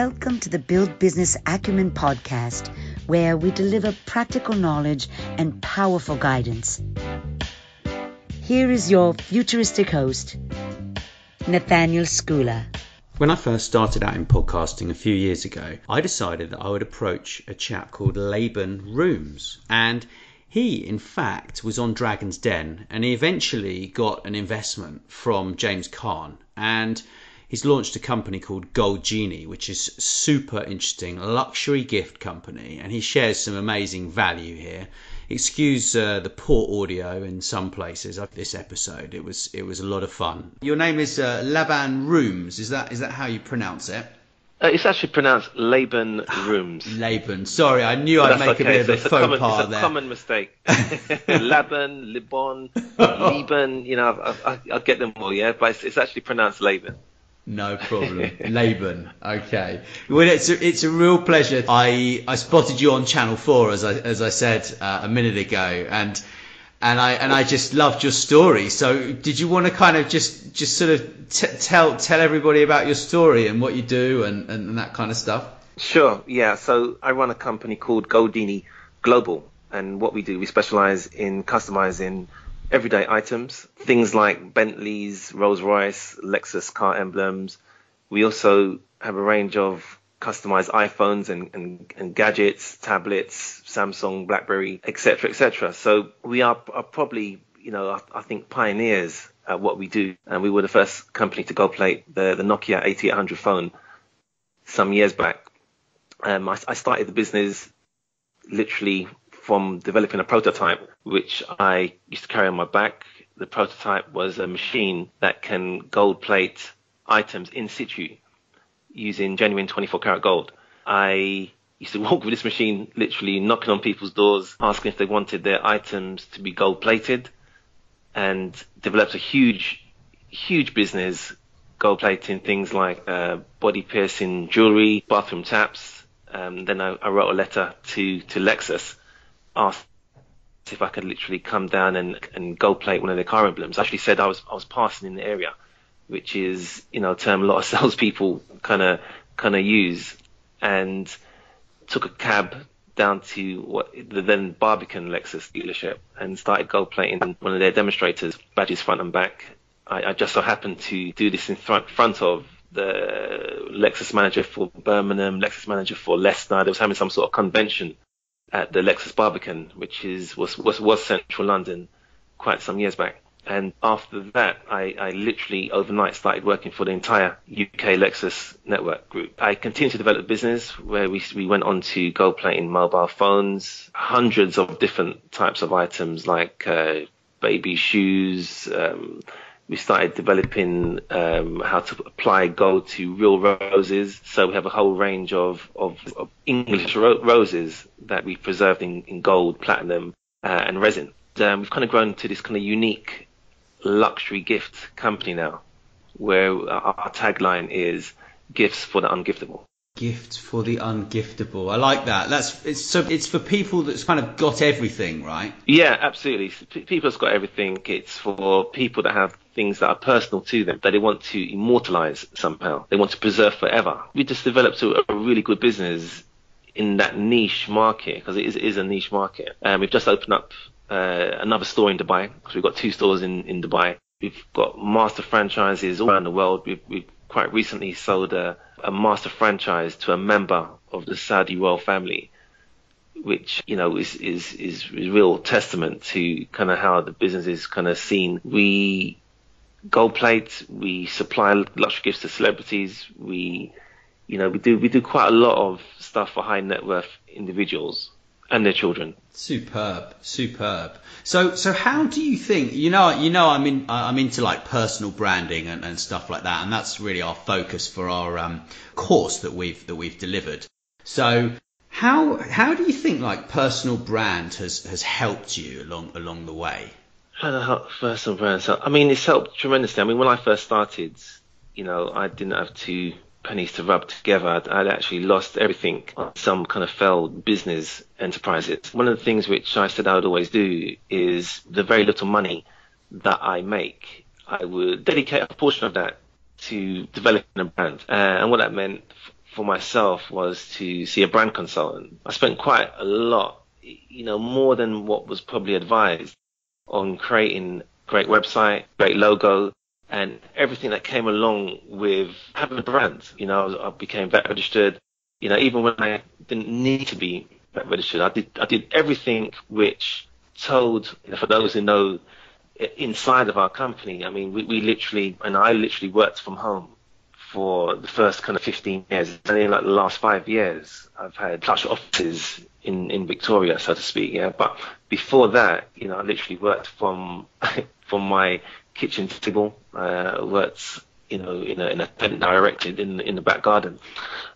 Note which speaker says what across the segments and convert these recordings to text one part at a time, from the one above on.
Speaker 1: Welcome to the Build Business Acumen podcast, where we deliver practical knowledge and powerful guidance. Here is your futuristic host, Nathaniel Schooler.
Speaker 2: When I first started out in podcasting a few years ago, I decided that I would approach a chap called Laban Roomes. And he, in fact, was on Dragon's Den, and he eventually got an investment from James Caan. And he's launched a company called Goldgenie, which is super interesting, a luxury gift company. And he shares some amazing value here. Excuse the poor audio in some places of this episode. It was a lot of fun. Your name is Laban Roomes. Is that how you pronounce it?
Speaker 3: It's actually pronounced Laban Roomes.
Speaker 2: Laban. Sorry, I knew I'd make a bit of a faux pas there.
Speaker 3: It's a common mistake. Laban, Libon, Liban. You know, I get them all. Yeah, but it's actually pronounced Laban.
Speaker 2: No problem. Laban. Okay. Well, it's a real pleasure. I spotted you on Channel 4 as I said a minute ago, and I just loved your story. So did you want to kind of just sort of tell everybody about your story and what you do and that kind of stuff?
Speaker 3: Sure. Yeah. So I run a company called Goldgenie Global, and what we do, we specialise in customising everyday items, things like Bentleys, Rolls-Royce, Lexus car emblems. We also have a range of customized iPhones and gadgets, tablets, Samsung, Blackberry, etc., etc. So we are probably, I think, pioneers at what we do. And we were the first company to gold plate the Nokia 8800 phone some years back. I started the business literally from developing a prototype, which I used to carry on my back. The prototype was a machine that can gold plate items in situ using genuine 24-karat gold. I used to walk with this machine, literally knocking on people's doors, asking if they wanted their items to be gold plated, and developed a huge business gold plating things like body piercing jewelry, bathroom taps. Then I wrote a letter to Lexus, asked if I could literally come down and gold plate one of their car emblems. I actually said I was passing in the area, which is, a term a lot of salespeople kind of use, and took a cab down to the then Barbican Lexus dealership and started gold plating one of their demonstrators, badges front and back. I just so happened to do this in front of the Lexus manager for Birmingham, Lexus manager for Leicester. They was having some sort of convention at the Lexus Barbican, which was central London quite some years back. And after that, I literally overnight started working for the entire UK Lexus network group. I continued to develop a business where we went on to gold plating mobile phones, hundreds of different types of items like baby shoes. We started developing how to apply gold to real roses. So we have a whole range of English roses that we preserved in gold, platinum, and resin. We've kind of grown to this kind of unique luxury gift company now, where our tagline is gifts for the ungiftable.
Speaker 2: Gifts for the ungiftable. I like that. It's for people that's kind of got everything, right?
Speaker 3: Yeah, absolutely. People that's got everything. It's for people that have things that are personal to them, that they want to immortalize somehow. They want to preserve forever. We just developed a really good business in that niche market, because it is a niche market. We've just opened up another store in Dubai, because we've got 2 stores in Dubai. We've got master franchises all around the world. We've quite recently sold a master franchise to a member of the Saudi royal family, which, is real testament to kind of how the business is kind of seen. We gold plate, we supply luxury gifts to celebrities. We do quite a lot of stuff for high net worth individuals and their children.
Speaker 2: Superb. So how do you think? I'm into like personal branding and stuff like that, and that's really our focus for our course that we've delivered. So how do you think like personal brand has helped you along the way?
Speaker 3: How to help personal brand? So it's helped tremendously. When I first started, I didn't have 2 pennies to rub together. I'd actually lost everything on some kind of failed business enterprises. One of the things which I said I would always do is the very little money that I make, I would dedicate a portion of that to developing a brand. And what that meant for myself was to see a brand consultant. I spent quite a lot, more than what was probably advised, on creating a great website, great logo, and everything that came along with having a brand. I became vet registered. Even when I didn't need to be vet registered, I did everything which told, for those who know, inside of our company. I mean, I literally worked from home for the first kind of 15 years. And in like the last 5 years, I've had plush offices in Victoria, so to speak. Yeah. But before that, I literally worked from my kitchen table. Worked, in a tent that I erected in the back garden.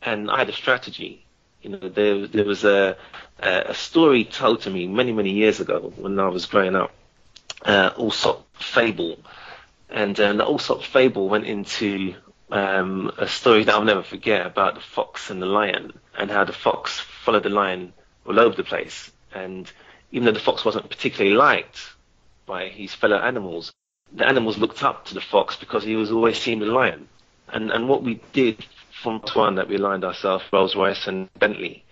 Speaker 3: And I had a strategy. There was a story told to me many, many years ago when I was growing up. Aesop fable, and the Aesop fable went into a story that I'll never forget about the fox and the lion, and how the fox followed the lion all over the place. And even though the fox wasn't particularly liked by his fellow animals, the animals looked up to the fox because he was always seeing the lion. And what we did from one that we aligned ourselves, Rolls-Royce and Bentley,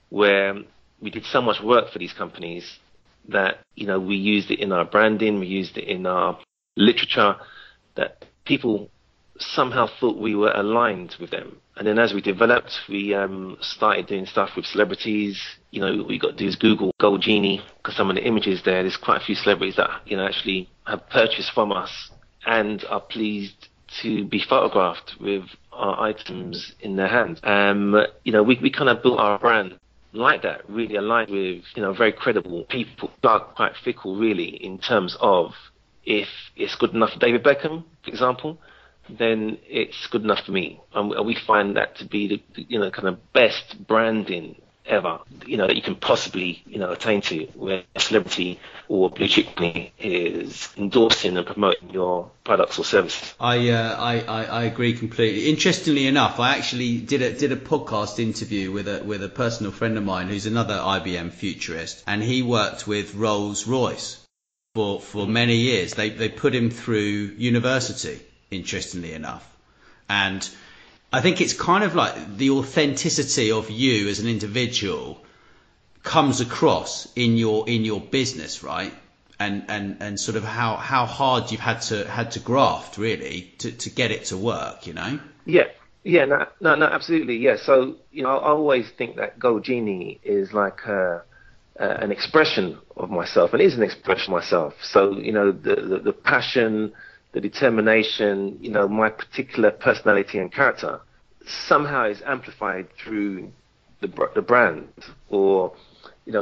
Speaker 3: where we did so much work for these companies that, we used it in our branding, we used it in our literature, that people somehow thought we were aligned with them. And then as we developed, we started doing stuff with celebrities. We got to do Google Goldgenie, because some of the images there's quite a few celebrities that, actually have purchased from us and are pleased to be photographed with our items in their hands. We kind of built our brand like that, really aligned with, very credible people who are quite fickle, really, in terms of, if it's good enough for David Beckham, for example, then it's good enough for me. And we find that to be the, kind of best branding ever, that you can possibly, attain to, where a celebrity or a blue chip company is endorsing and promoting your products or services.
Speaker 2: I agree completely. Interestingly enough, I actually did a podcast interview with a personal friend of mine who's another IBM futurist, and he worked with Rolls-Royce for many years. They put him through university, interestingly enough, and I think it's kind of like the authenticity of you as an individual comes across in your business, right? And sort of how hard you've had to graft, really, to get it to work,
Speaker 3: Yeah, no, absolutely, yeah. So I always think that Goldgenie is like an expression of myself, and it is an expression of myself. So the passion, the determination, my particular personality and character somehow is amplified through the brand, or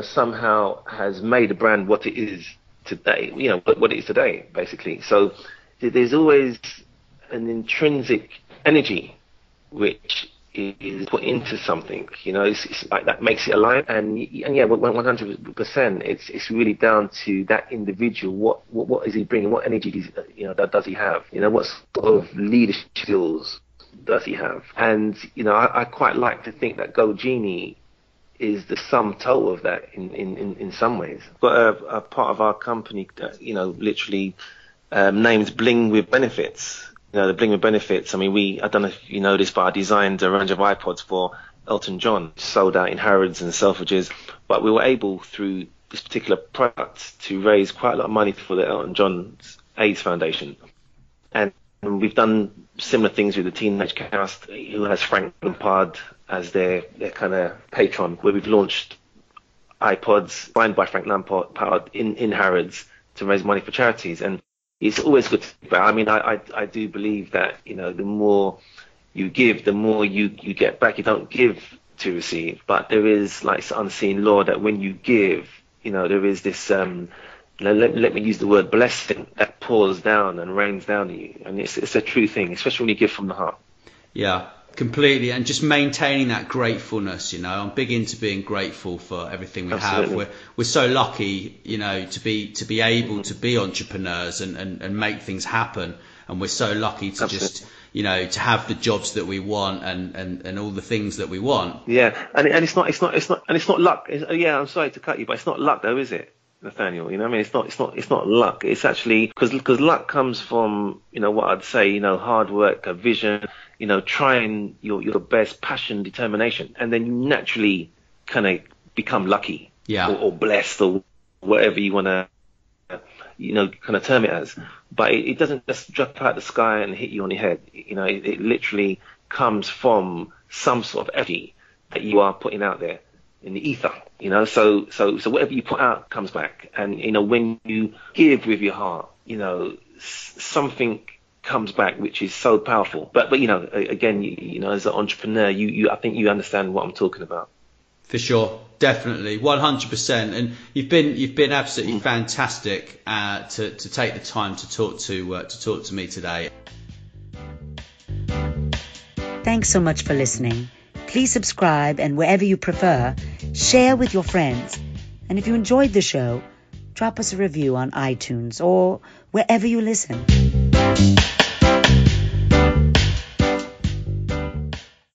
Speaker 3: somehow has made the brand what it is today, what it is today, basically. So there's always an intrinsic energy which is put into something, it's like that makes it alive. And yeah, 100%, it's really down to that individual. What is he bringing? What energy does he have? What sort of leadership skills does he have? And I quite like to think that Goldgenie is the sum total of that in some ways. Got a part of our company that literally named Bling with Benefits. The Bling with Benefits. I mean, I don't know if you know this, but I designed a range of iPods for Elton John, sold out in Harrods and Selfridges. But we were able, through this particular product, to raise quite a lot of money for the Elton John AIDS Foundation. And we've done similar things with the Teenage Cast, who has Frank Lampard as their kind of patron, where we've launched iPods signed by Frank Lampard in Harrods to raise money for charities. And it's always good. But I mean, I do believe that, the more you give, the more you get back. You don't give to receive, but there is like this unseen law that when you give, there is this, let me use the word blessing that pours down and rains down on you. And it's a true thing, especially when you give from the heart.
Speaker 2: Yeah, completely. And just maintaining that gratefulness, I'm big into being grateful for everything we
Speaker 3: Absolutely.
Speaker 2: have. We're so lucky, to be able to be entrepreneurs and make things happen. And we're so lucky to
Speaker 3: Absolutely.
Speaker 2: just, to have the jobs that we want and all the things that we want.
Speaker 3: Yeah, and it's not luck. Yeah, I'm sorry to cut you, but it's not luck though, is it? Nathaniel. You know what I mean? It's not luck. It's actually because luck comes from, what I'd say, hard work, a vision, trying your best, passion, determination, and then you naturally kind of become lucky, or blessed, or whatever you want to, kind of term it as. But it doesn't just drop out the sky and hit you on the head. It literally comes from some sort of energy that you are putting out there in the ether, so whatever you put out comes back. And, when you give with your heart, something comes back, which is so powerful. But again, as an entrepreneur, I think you understand what I'm talking about.
Speaker 2: For sure, definitely, 100%. And you've been absolutely fantastic to take the time to talk to me today.
Speaker 1: Thanks so much for listening. Please subscribe, and wherever you prefer, share with your friends. And if you enjoyed the show, drop us a review on iTunes or wherever you listen.